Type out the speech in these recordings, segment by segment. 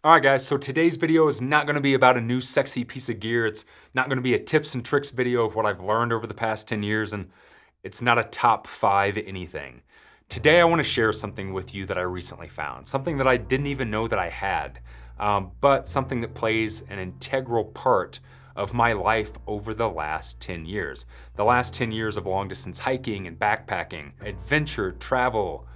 All right, guys, so today's video is not gonna be about a new sexy piece of gear. It's not gonna be a tips and tricks video of what I've learned over the past 10 years, and it's not a top 5 anything. Today, I wanna share something with you that I recently found, something that I didn't even know that I had, but something that plays an integral part of my life over the last 10 years. The last 10 years of long distance hiking and backpacking, adventure, travel,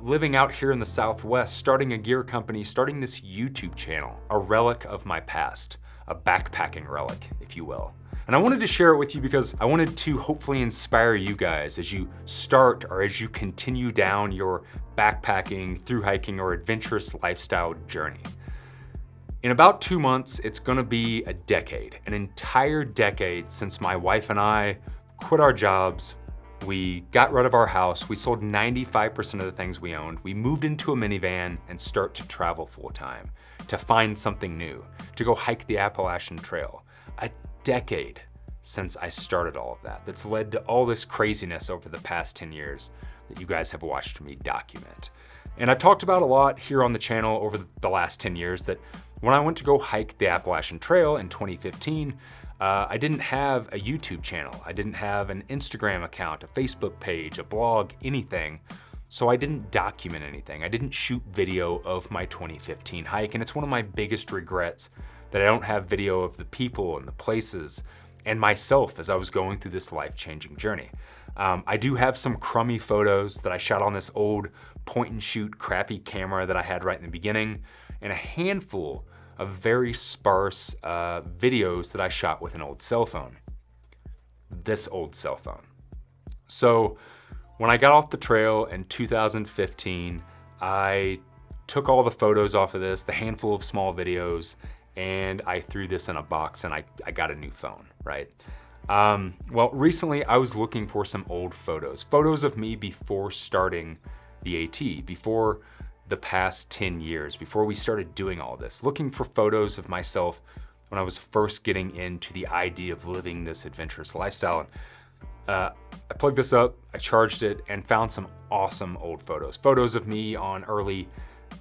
living out here in the Southwest, starting a gear company, starting this YouTube channel, a relic of my past, a backpacking relic, if you will. And I wanted to share it with you because I wanted to hopefully inspire you guys as you start or as you continue down your backpacking, through hiking, or adventurous lifestyle journey. In about 2 months, it's gonna be a decade, an entire decade since my wife and I quit our jobs. We got rid of our house, we sold 95% of the things we owned, we moved into a minivan and start to travel full time, to find something new, to go hike the Appalachian Trail. A decade since I started all of that. That's led to all this craziness over the past 10 years that you guys have watched me document. And I've talked about a lot here on the channel over the last 10 years that when I went to go hike the Appalachian Trail in 2015, I didn't have a YouTube channel. I didn't have an Instagram account, a Facebook page, a blog, anything. So I didn't document anything. I didn't shoot video of my 2015 hike. And it's one of my biggest regrets that I don't have video of the people and the places and myself as I was going through this life-changing journey. I do have some crummy photos that I shot on this old point and shoot crappy camera that I had right in the beginning, and a handful of very sparse videos that I shot with an old cell phone. This old cell phone. So when I got off the trail in 2015, I took all the photos off of this, the handful of small videos, and I threw this in a box and I got a new phone, right? Well, recently I was looking for some old photos of me before starting the AT, before the past 10 years, before we started doing all this, looking for photos of myself when I was first getting into the idea of living this adventurous lifestyle. And I plugged this up, I charged it, and found some awesome old photos of me on early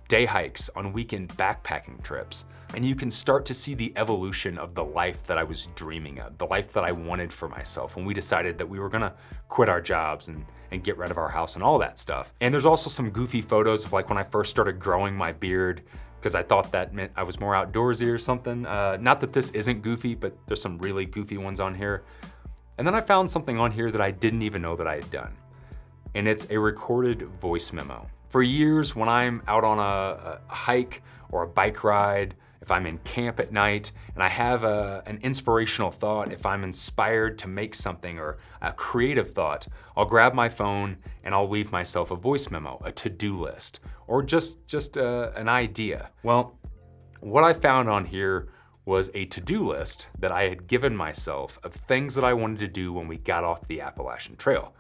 day hikes, on weekend backpacking trips. And you can start to see the evolution of the life that I was dreaming of, the life that I wanted for myself when we decided that we were gonna quit our jobs and get rid of our house and all that stuff. And there's also some goofy photos of like when I first started growing my beard, because I thought that meant I was more outdoorsy or something. Not that this isn't goofy, but there's some really goofy ones on here. And then I found something on here that I didn't even know that I had done. And it's a recorded voice memo. For years, when I'm out on a hike or a bike ride, if I'm in camp at night and I have an inspirational thought, if I'm inspired to make something or a creative thought, I'll grab my phone and I'll leave myself a voice memo, a to-do list, or just an idea. Well, what I found on here was a to-do list that I had given myself of things that I wanted to do when we got off the Appalachian Trail.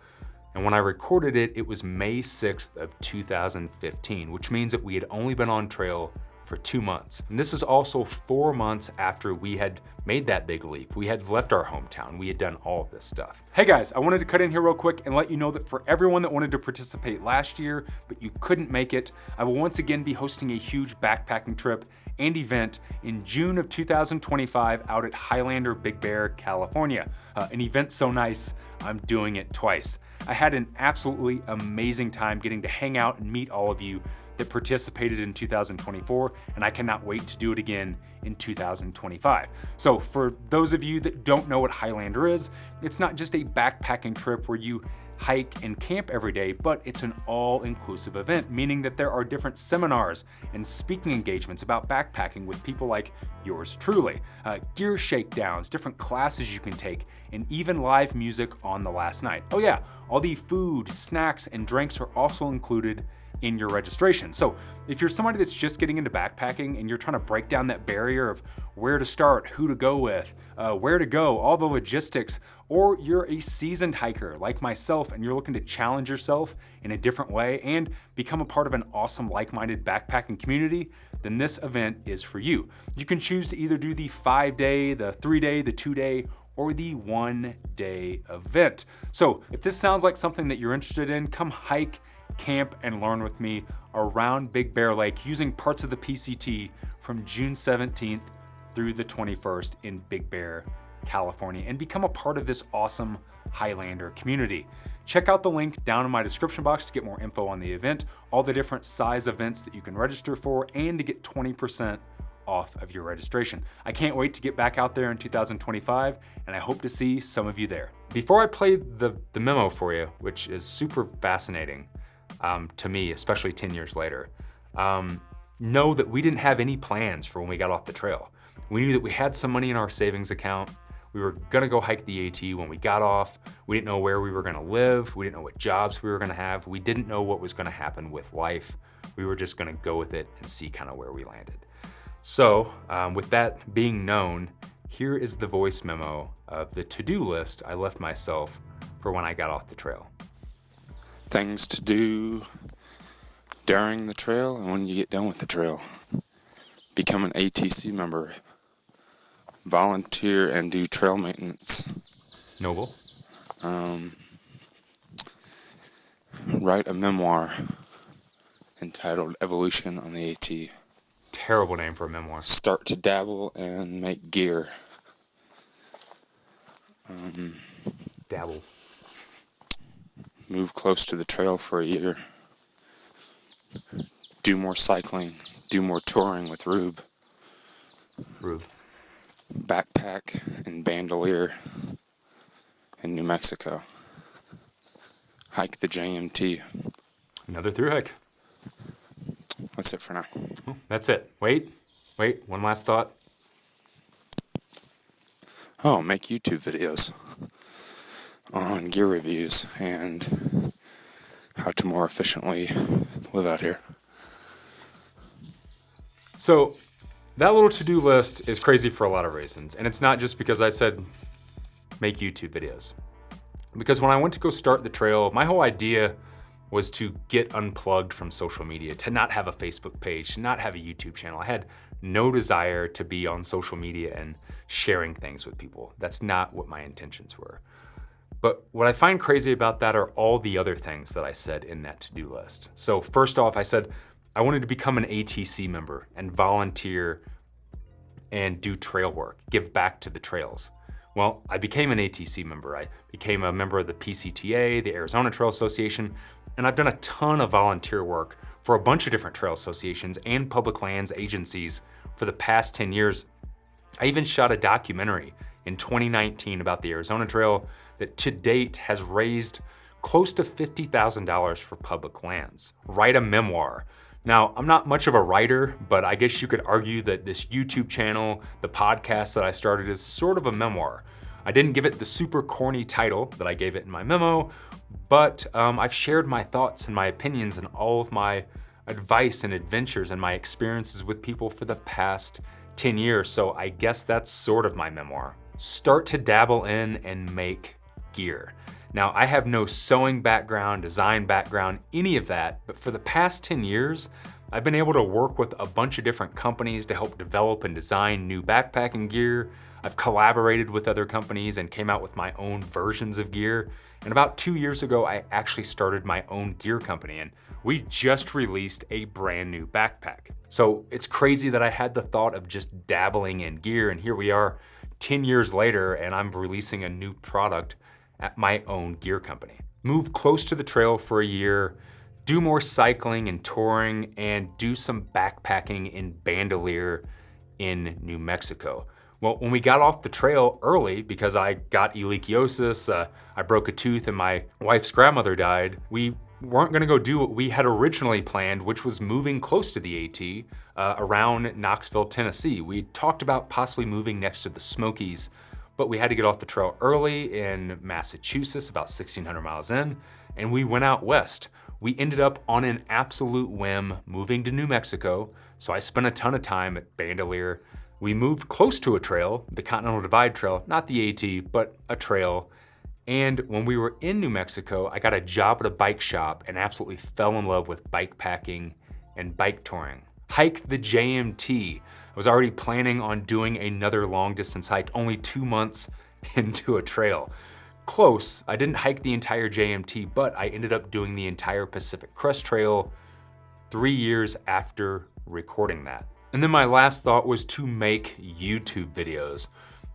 And when I recorded it, it was May 6th of 2015, which means that we had only been on trail for 2 months. And this is also 4 months after we had made that big leap. We had left our hometown. We had done all of this stuff. Hey guys, I wanted to cut in here real quick and let you know that for everyone that wanted to participate last year, but you couldn't make it, I will once again be hosting a huge backpacking trip and event in June of 2025 out at Highlander Big Bear, California. An event so nice, I'm doing it twice. I had an absolutely amazing time getting to hang out and meet all of you that participated in 2024, and I cannot wait to do it again in 2025. So for those of you that don't know what Highlander is, it's not just a backpacking trip where you hike and camp every day, but it's an all-inclusive event, meaning that there are different seminars and speaking engagements about backpacking with people like yours truly, gear shakedowns, different classes you can take, and even live music on the last night. Oh yeah, all the food, snacks, and drinks are also included in your registration. So if you're somebody that's just getting into backpacking and you're trying to break down that barrier of where to start, who to go with, where to go, all the logistics, or you're a seasoned hiker like myself and you're looking to challenge yourself in a different way and become a part of an awesome like-minded backpacking community, then this event is for you. You can choose to either do the 5-day, the 3-day, the 2-day, or the 1-day event. So if this sounds like something that you're interested in, come hike camp and learn with me around Big Bear Lake using parts of the PCT from June 17th through the 21st in Big Bear, California, and become a part of this awesome Highlander community. Check out the link down in my description box to get more info on the event, all the different size events that you can register for, and to get 20% off of your registration. I can't wait to get back out there in 2025, and I hope to see some of you there. Before I play the memo for you, which is super fascinating to me, especially 10 years later, know that we didn't have any plans for when we got off the trail. We knew that we had some money in our savings account. We were gonna go hike the AT when we got off. We didn't know where we were gonna live. We didn't know what jobs we were gonna have. We didn't know what was gonna happen with life. We were just gonna go with it and see kind of where we landed. So with that being known, here is the voice memo of the to-do list I left myself for when I got off the trail. Things to do during the trail and when you get done with the trail. Become an ATC member. Volunteer and do trail maintenance. Noble. Write a memoir entitled Evolution on the AT. Terrible name for a memoir. Start to dabble and make gear. Dabble. Move close to the trail for a year. Do more cycling. Do more touring with Rube. Backpack and bandolier in New Mexico. Hike the JMT. Another thru hike. That's it for now. That's it. Wait, one last thought. Oh, make YouTube videos on gear reviews and how to more efficiently live out here. So that little to-do list is crazy for a lot of reasons. And it's not just because I said make YouTube videos. Because when I went to go start the trail, my whole idea was to get unplugged from social media, to not have a Facebook page, to not have a YouTube channel. I had no desire to be on social media and sharing things with people. That's not what my intentions were. But what I find crazy about that are all the other things that I said in that to-do list. So first off, I said I wanted to become an ATC member and volunteer and do trail work, give back to the trails. Well, I became an ATC member. I became a member of the PCTA, the Arizona Trail Association, and I've done a ton of volunteer work for a bunch of different trail associations and public lands agencies for the past 10 years. I even shot a documentary in 2019 about the Arizona Trail that to date has raised close to $50,000 for public lands. Write a memoir. Now, I'm not much of a writer, but I guess you could argue that this YouTube channel, the podcast that I started, is sort of a memoir. I didn't give it the super corny title that I gave it in my memo, but I've shared my thoughts and my opinions and all of my advice and adventures and my experiences with people for the past 10 years, so I guess that's sort of my memoir. Start to dabble in and make gear. Now, I have no sewing background, design background, any of that, but for the past 10 years, I've been able to work with a bunch of different companies to help develop and design new backpacking gear. I've collaborated with other companies and came out with my own versions of gear. And about 2 years ago, I actually started my own gear company, and we just released a brand new backpack. So it's crazy that I had the thought of just dabbling in gear, and here we are 10 years later, and I'm releasing a new product at my own gear company. Move close to the trail for a year, do more cycling and touring, and do some backpacking in Bandolier in New Mexico. Well, when we got off the trail early, because I got ehrlichiosis, I broke a tooth and my wife's grandmother died, we weren't gonna go do what we had originally planned, which was moving close to the AT around Knoxville, Tennessee. We talked about possibly moving next to the Smokies, but we had to get off the trail early in Massachusetts, about 1,600 miles in, and we went out west. We ended up on an absolute whim moving to New Mexico, so I spent a ton of time at Bandolier. We moved close to a trail, the Continental Divide Trail, not the AT, but a trail. And when we were in New Mexico, I got a job at a bike shop and absolutely fell in love with bike packing and bike touring. Hike the JMT. I was already planning on doing another long distance hike only 2 months into a trail. close. I didn't hike the entire JMT, but I ended up doing the entire Pacific Crest Trail 3 years after recording that. And then my last thought was to make YouTube videos,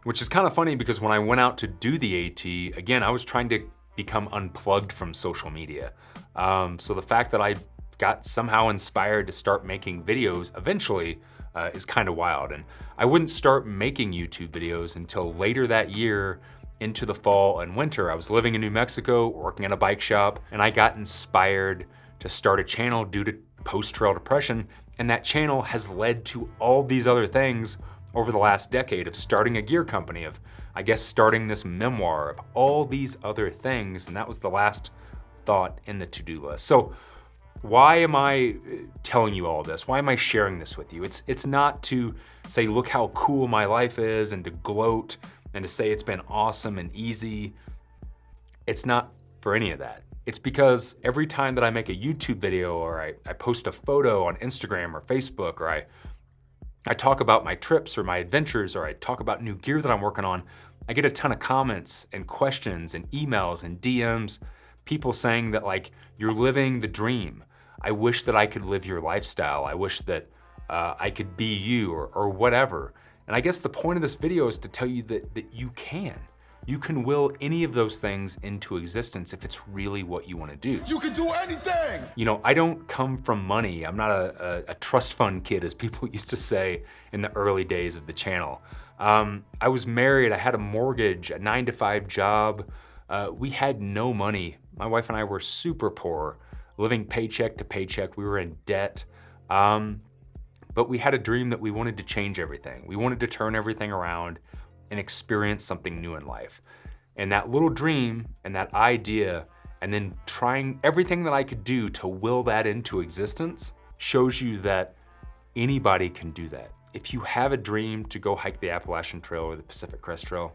which is kind of funny because when I went out to do the AT, again, I was trying to become unplugged from social media. So the fact that I got somehow inspired to start making videos eventually is kind of wild. And I wouldn't start making YouTube videos until later that year into the fall and winter. I was living in New Mexico, working at a bike shop, and I got inspired to start a channel due to post-trail depression. And that channel has led to all these other things over the last decade of starting a gear company, of, I guess, starting this memoir, of all these other things. And that was the last thought in the to-do list. So why am I telling you all this? Why am I sharing this with you? It's not to say, look how cool my life is, and to gloat and to say it's been awesome and easy. It's not for any of that. It's because every time that I make a YouTube video, or I post a photo on Instagram or Facebook, or I talk about my trips or my adventures, or I talk about new gear that I'm working on, I get a ton of comments and questions and emails and DMs, people saying that, like, you're living the dream. I wish that I could live your lifestyle. I wish that I could be you, or whatever. And I guess the point of this video is to tell you that you can. You can will any of those things into existence if it's really what you want to do. You can do anything! You know, I don't come from money. I'm not a trust fund kid, as people used to say in the early days of the channel. I was married, I had a mortgage, a 9-to-5 job. We had no money. My wife and I were super poor, living paycheck to paycheck. We were in debt. But we had a dream that we wanted to change everything. We wanted to turn everything around and experience something new in life. And that little dream and that idea, and then trying everything that I could do to will that into existence, shows you that anybody can do that. If you have a dream to go hike the Appalachian Trail or the Pacific Crest Trail,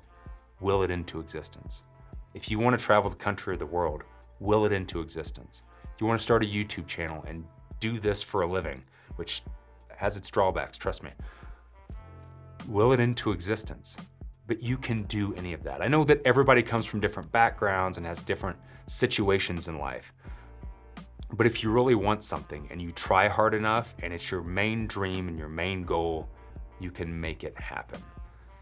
will it into existence. If you want to travel the country or the world, will it into existence. If you want to start a YouTube channel and do this for a living, which has its drawbacks, trust me, will it into existence. But you can do any of that. I know that everybody comes from different backgrounds and has different situations in life. But if you really want something and you try hard enough and it's your main dream and your main goal, you can make it happen.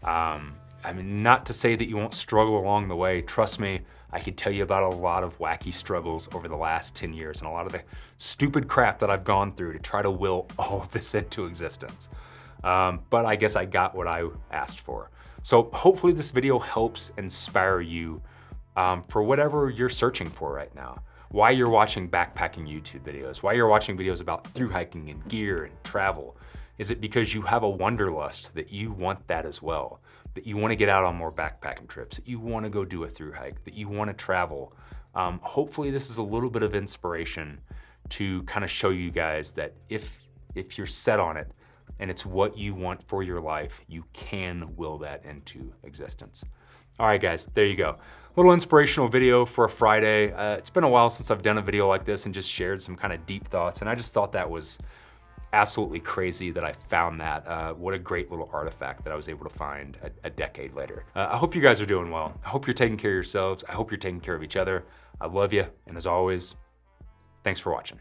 I mean, not to say that you won't struggle along the way. Trust me, I could tell you about a lot of wacky struggles over the last 10 years and a lot of the stupid crap that I've gone through to try to will all of this into existence. But I guess I got what I asked for. So hopefully this video helps inspire you for whatever you're searching for right now. Why you're watching backpacking YouTube videos, why you're watching videos about through hiking and gear and travel. Is it because you have a wanderlust that you want that as well? That you want to get out on more backpacking trips, that you want to go do a through hike, that you want to travel? Hopefully this is a little bit of inspiration to kind of show you guys that if you're set on it and it's what you want for your life, you can will that into existence. All right, guys, there you go. Little inspirational video for a Friday. It's been a while since I've done a video like this and just shared some kind of deep thoughts, and I just thought that was absolutely crazy that I found that. What a great little artifact that I was able to find a decade later. I hope you guys are doing well. I hope you're taking care of yourselves. I hope you're taking care of each other. I love you, and as always, thanks for watching.